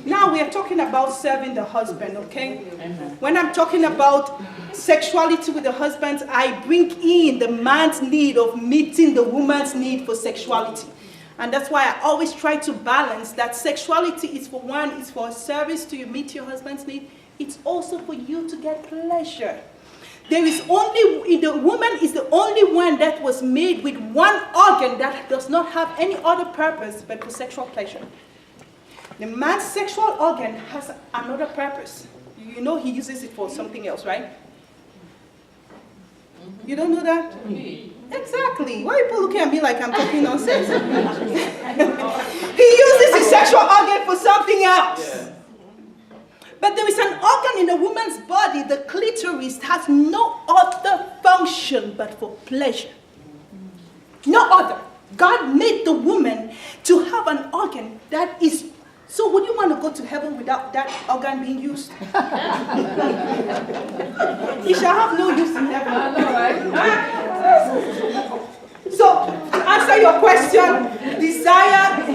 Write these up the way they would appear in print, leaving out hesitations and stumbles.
Now we are talking about serving the husband, okay? When I'm talking about sexuality with the husband, I bring in the man's need of meeting the woman's need for sexuality. And that's why I always try to balance that sexuality is for one, is for a service to meet your husband's need. It's also for you to get pleasure. There is only, the woman is the only one that was made with one organ that does not have any other purpose but for sexual pleasure. The man's sexual organ has another purpose. You know he uses it for something else, right? You don't know that? Exactly. Why are people looking at me like I'm talking nonsense? He uses his sexual organ for something else. But there is an organ in a woman's body, the clitoris, has no other function but for pleasure. No other. God made the woman to have an organ that is. So would you want to go to heaven without that organ being used? It shall have no use in heaven. So, to answer your question, desire,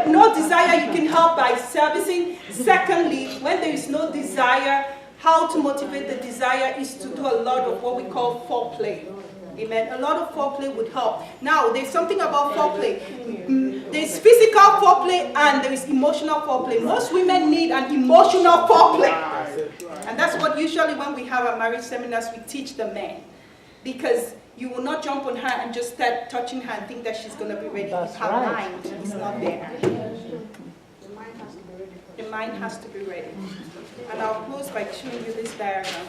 no desire you can help by servicing. Secondly, when there is no desire, how to motivate the desire is to do a lot of what we call foreplay. Amen. A lot of foreplay would help. Now, there's something about foreplay. There's physical foreplay and there is emotional foreplay. Most women need an emotional foreplay. And that's what usually when we have our marriage seminars, we teach the men. Because you will not jump on her and just start touching her and think that she's going to be ready if her mind is not there. The mind has to be ready. And I'll close by showing you this diagram.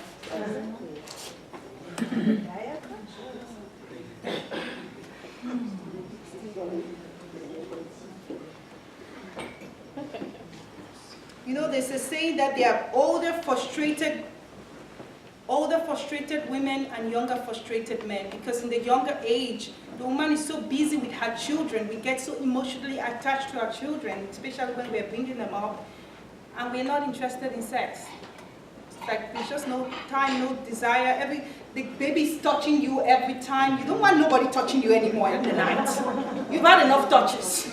You know, there's a saying that there are older frustrated women and younger frustrated men, because in the younger age, the woman is so busy with her children. We get so emotionally attached to our children, especially when we're bringing them up, and we're not interested in sex. It's like there's just no time, no desire. The baby's touching you every time. You don't want nobody touching you anymore in the night. You've had enough touches.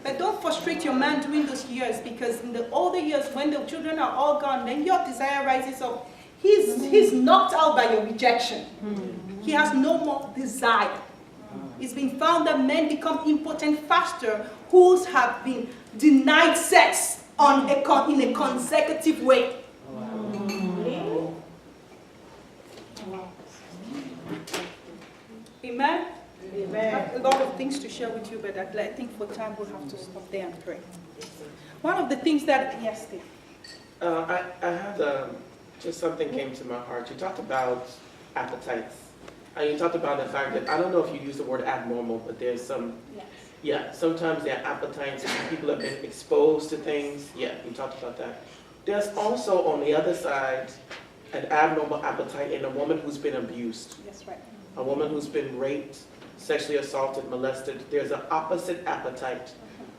But don't frustrate your man during those years, because in the older years, when the children are all gone, then your desire rises up. He's knocked out by your rejection. He has no more desire. It's been found that men become impotent faster who have been denied sex in a consecutive way. Amen? Amen. I have a lot of things to share with you, but I think for time we'll have to stop there and pray. One of the things that, yes, Steve. I had just something came to my heart. You talked about appetites. And you talked about the fact that, I don't know if you use the word abnormal, but there's some, yeah, sometimes there are appetites and people have been exposed to things. Yeah, you talked about that. There's also, on the other side, an abnormal appetite in a woman who's been abused. That's right. A woman who's been raped, sexually assaulted, molested. There's an opposite appetite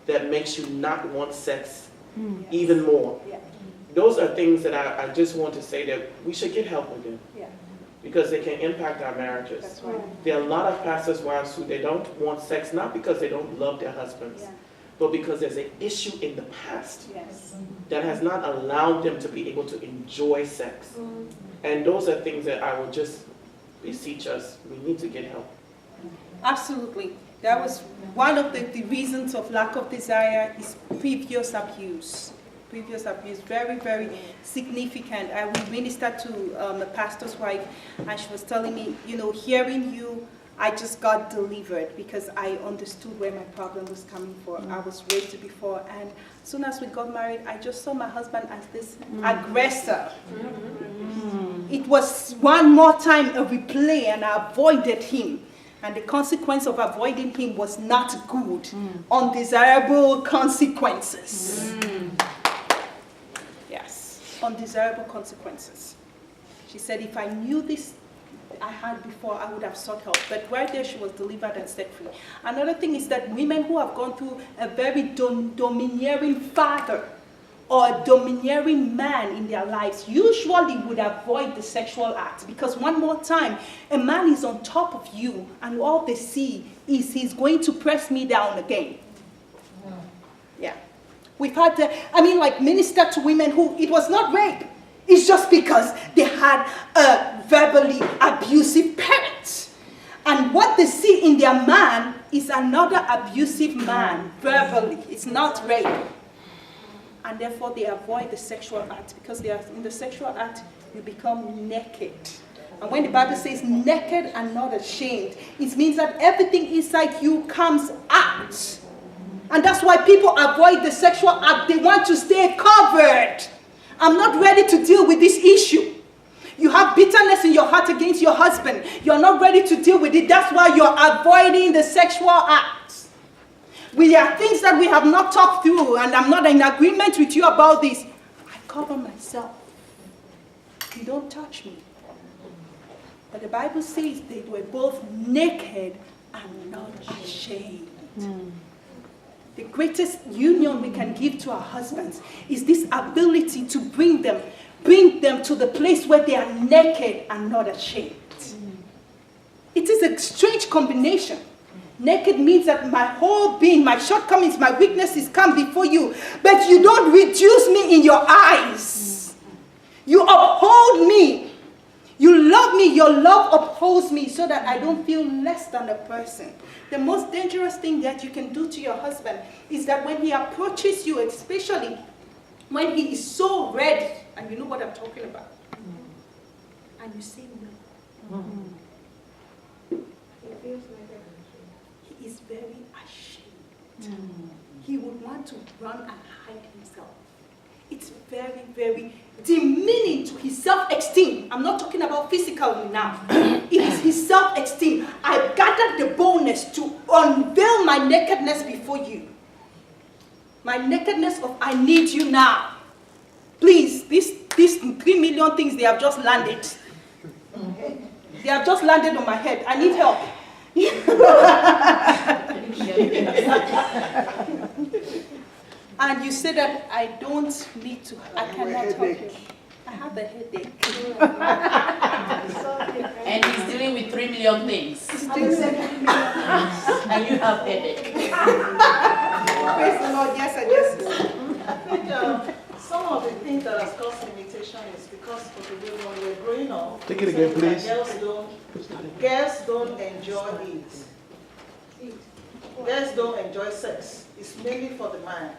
that makes you not want sex even more. Yeah. Those are things that I just want to say that we should get help with them. Yeah. Because they can impact our marriages. That's right. There are a lot of pastors' wives who they don't want sex, not because they don't love their husbands, but because there's an issue in the past that has not allowed them to be able to enjoy sex. And those are things that I would just beseech us. We need to get help. Absolutely. That was one of the reasons of lack of desire is previous abuse. Previous abuse, very, very significant. I would minister to a pastor's wife, and she was telling me, you know, hearing you, I just got delivered because I understood where my problem was coming from. I was raped before, and as soon as we got married, I just saw my husband as this aggressor. It was one more time a replay, and I avoided him. And the consequence of avoiding him was not good. Undesirable consequences. Yes, undesirable consequences. She said, if I knew this I had before, I would have sought help. But right there, she was delivered and set free. Another thing is that women who have gone through a very domineering father or a domineering man in their lives usually would avoid the sexual act, because one more time, a man is on top of you and all they see is he's going to press me down again. Yeah. We've had, minister to women who, it was not rape. It's just because they had a verbally abusive parent. And what they see in their man is another abusive man, verbally. It's not rape. And therefore they avoid the sexual act, because they are in the sexual act, you become naked. And when the Bible says naked and not ashamed, it means that everything inside you comes out. And that's why people avoid the sexual act. They want to stay covered. I'm not ready to deal with this issue. You have bitterness in your heart against your husband. You're not ready to deal with it. That's why you're avoiding the sexual act. There are things that we have not talked through, and I'm not in agreement with you about this. I cover myself. You don't touch me. But the Bible says they were both naked and not ashamed. The greatest union we can give to our husbands is this ability to bring them to the place where they are naked and not ashamed. It is a strange combination. Naked means that my whole being, my shortcomings, my weaknesses come before you, but you don't reduce me in your eyes. You uphold me. You love me. Your love upholds me so that I don't feel less than a person. The most dangerous thing that you can do to your husband is that when he approaches you, especially when he is so ready, and you know what I'm talking about, and you say no. He feels like he is very ashamed. He would want to run and hide himself. It's very, very demeaning to his self-esteem. I'm not talking about physically now. It is his self-esteem. I gathered the boldness to unveil my nakedness before you. My nakedness of I need you now. Please, these 3 million things, they have just landed. They have just landed on my head. I need help. And you say that I don't need to, I cannot help you. I have a headache. And he's dealing with 3 million things. And you have headache. Praise the Lord, yes and yes. Some of the things that has caused limitation is because of the way when we're growing up. Take it again, please. Girls don't enjoy it. Girls don't enjoy sex. It's mainly for the man.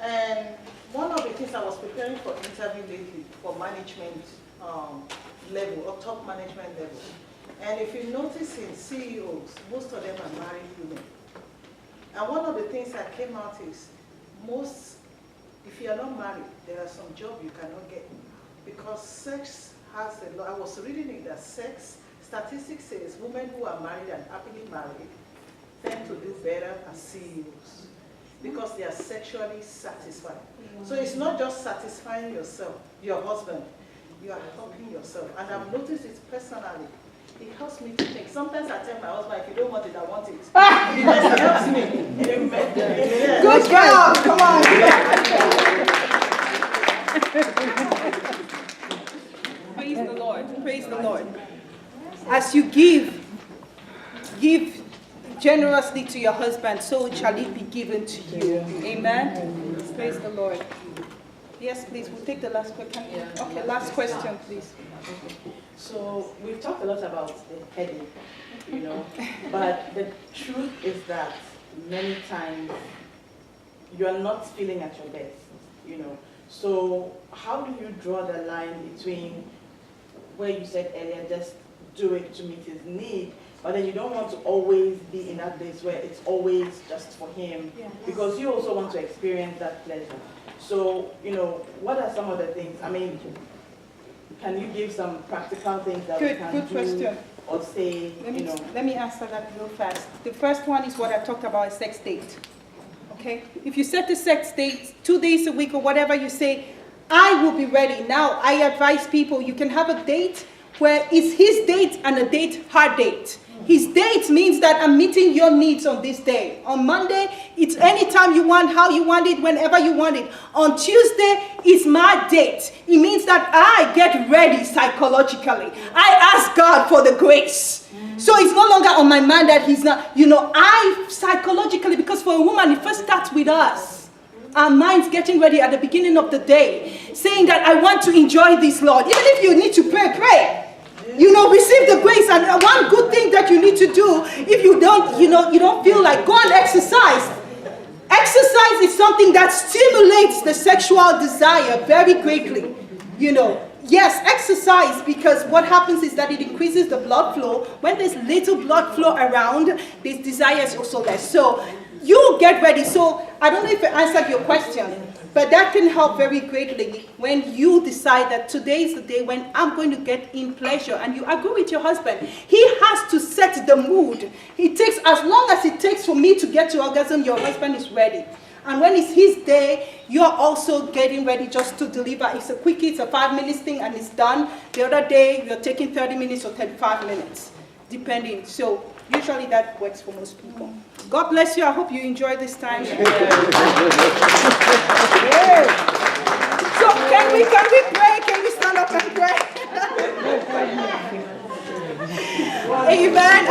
And one of the things I was preparing for interview lately for management level or top management level. And if you notice in CEOs, most of them are married women. And one of the things that came out is if you are not married, there are some jobs you cannot get. Because sex has a lot. I was reading it that sex, statistics says women who are married and happily married tend to do better as CEOs. Because they are sexually satisfied. So it's not just satisfying yourself, your husband, you are helping yourself. And I've noticed it personally. It helps me to think. Sometimes I tell my husband, if you don't want it, I want it. Because it helps me. Yeah. Good job, come on. Praise the Lord, praise the Lord. As you give generously to your husband, so shall it be given to you. Amen. Praise the Lord. Yes, please. We'll take the last question. Okay, last question, please. So we've talked a lot about the headache, but the truth is that many times you're not feeling at your best, So how do you draw the line between where you said earlier, just do it to meet his need, but then you don't want to always be in that place where it's always just for him, because you also want to experience that pleasure. So, what are some of the things? I mean, can you give some practical things that we can do? Good question. Or say, Let me answer that real fast. The first one is what I talked about, a sex date. Okay? If you set a sex date 2 days a week or whatever, you say, I will be ready. Now, I advise people, you can have a date where it's his date and a date, her date. His date means that I'm meeting your needs on this day. On Monday, it's anytime you want, how you want it, whenever you want it. On Tuesday, it's my date. It means that I get ready psychologically. I ask God for the grace. So it's no longer on my mind that he's not, I psychologically, because for a woman, it first starts with us. our minds getting ready at the beginning of the day, saying that I want to enjoy this, Lord. Even if you need to pray, pray. You know, receive the grace. And one good thing that you need to do, if you don't, you don't feel like, go and exercise. Exercise is something that stimulates the sexual desire very greatly. You know, yes, exercise, because what happens is that it increases the blood flow. When there's little blood flow around, this desire is also less. So you get ready. So I don't know if I answered your question, but that can help very greatly when you decide that today is the day when I'm going to get in pleasure, and you agree with your husband. He has to set the mood. It takes as long as it takes for me to get to orgasm, your husband is ready. And when it's his day, you're also getting ready just to deliver. It's a quickie, it's a 5-minute thing, and it's done. The other day, you're taking 30 minutes or 35 minutes, depending. So usually that works for most people. God bless you. I hope you enjoy this time. Yeah. So can we pray? Can we stand up and pray? Amen.